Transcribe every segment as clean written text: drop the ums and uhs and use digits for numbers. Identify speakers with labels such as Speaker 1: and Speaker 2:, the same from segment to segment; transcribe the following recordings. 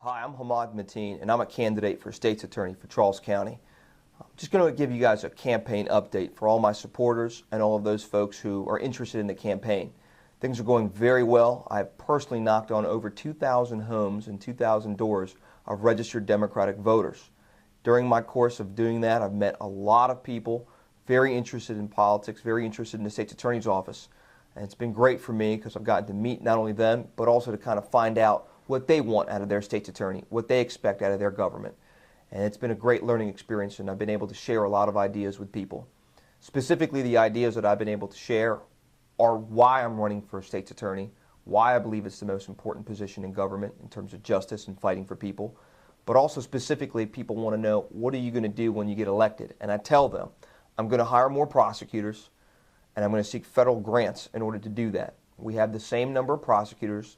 Speaker 1: Hi, I'm Hammad Matin, and I'm a candidate for State's Attorney for Charles County. I'm just going to give you guys a campaign update for all my supporters and all of those folks who are interested in the campaign. Things are going very well. I've personally knocked on over 2,000 homes and 2,000 doors of registered Democratic voters. During my course of doing that, I've met a lot of people very interested in politics, very interested in the State's Attorney's office. And it's been great for me because I've gotten to meet not only them, but also to kind of find out what they want out of their state's attorney, what they expect out of their government. And it's been a great learning experience, and I've been able to share a lot of ideas with people. Specifically, the ideas that I've been able to share are why I'm running for state's attorney, why I believe it's the most important position in government in terms of justice and fighting for people. But also specifically, people want to know, what are you going to do when you get elected? And I tell them, I'm going to hire more prosecutors, and I'm going to seek federal grants in order to do that. We have the same number of prosecutors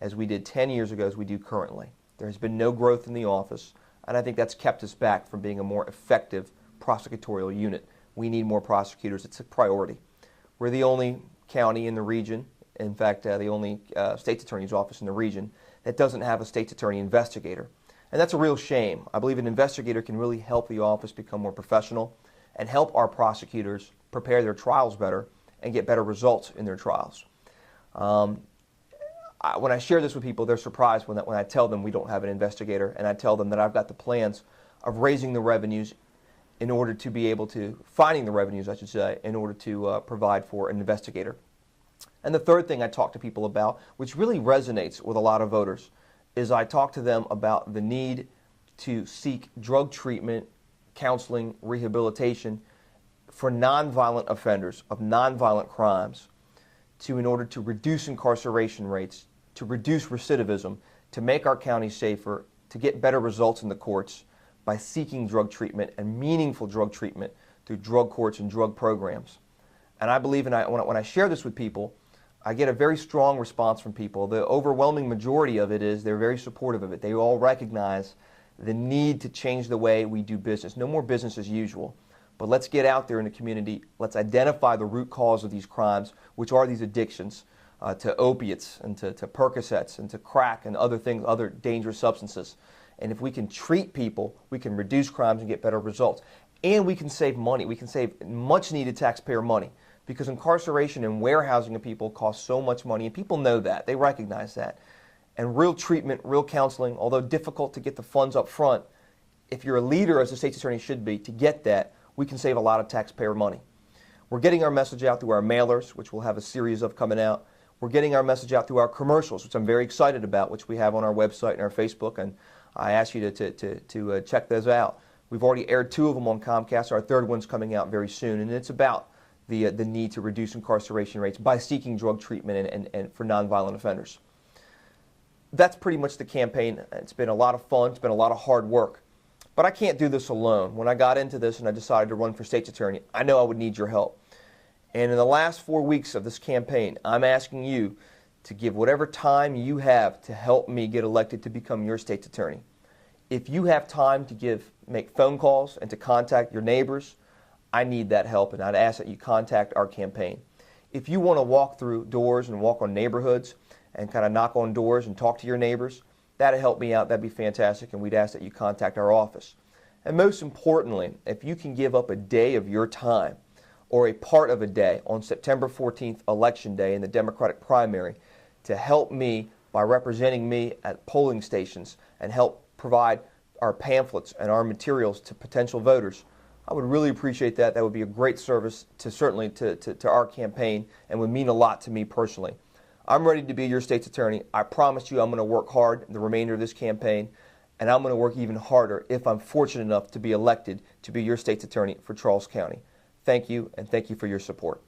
Speaker 1: as we did 10 years ago as we do currently. There has been no growth in the office, and I think that's kept us back from being a more effective prosecutorial unit. We need more prosecutors. It's a priority. We're the only county in the region, in fact, the only state's attorney's office in the region that doesn't have a state's attorney investigator. And that's a real shame. I believe an investigator can really help the office become more professional and help our prosecutors prepare their trials better and get better results in their trials. When I share this with people, they're surprised when I tell them we don't have an investigator, and I tell them that I've got the plans of raising the revenues in order to be able to, finding the revenues, I should say, in order to provide for an investigator. And the third thing I talk to people about, which really resonates with a lot of voters, is I talk to them about the need to seek drug treatment, counseling, rehabilitation for nonviolent offenders of nonviolent crimes in order to reduce incarceration rates, to reduce recidivism, to make our county safer, to get better results in the courts by seeking drug treatment and meaningful drug treatment through drug courts and drug programs. And I believe, when I share this with people, I get a very strong response from people. The overwhelming majority of it is they're very supportive of it. They all recognize the need to change the way we do business. No more business as usual. But let's get out there in the community. Let's identify the root cause of these crimes, which are these addictions to opiates and to Percocets and to crack and other things, other dangerous substances. And if we can treat people, we can reduce crimes and get better results. And we can save money. We can save much needed taxpayer money, because incarceration and warehousing of people costs so much money, and people know that. They recognize that. And real treatment, real counseling, although difficult to get the funds up front, if you're a leader, as the state's attorney should be, to get that, we can save a lot of taxpayer money. We're getting our message out through our mailers, which we'll have a series of coming out. We're getting our message out through our commercials, which I'm very excited about, which we have on our website and our Facebook, and I ask you to check those out. We've already aired 2 of them on Comcast. Our third one's coming out very soon, and it's about the need to reduce incarceration rates by seeking drug treatment and for nonviolent offenders. That's pretty much the campaign. It's been a lot of fun. It's been a lot of hard work. But I can't do this alone. When I got into this and I decided to run for state's attorney, I know I would need your help. And in the last 4 weeks of this campaign, I'm asking you to give whatever time you have to help me get elected to become your state's attorney. If you have time to make phone calls and to contact your neighbors, I need that help, and I'd ask that you contact our campaign. If you want to walk through doors and walk on neighborhoods and kind of knock on doors and talk to your neighbors, that'd help me out. That'd be fantastic, and we'd ask that you contact our office. And most importantly, if you can give up a day of your time or a part of a day on September 14th, Election Day in the Democratic primary, to help me by representing me at polling stations and help provide our pamphlets and our materials to potential voters, I would really appreciate that. That would be a great service certainly to our campaign, and would mean a lot to me personally. I'm ready to be your state's attorney. I promise you I'm going to work hard the remainder of this campaign, and I'm going to work even harder if I'm fortunate enough to be elected to be your state's attorney for Charles County. Thank you, and thank you for your support.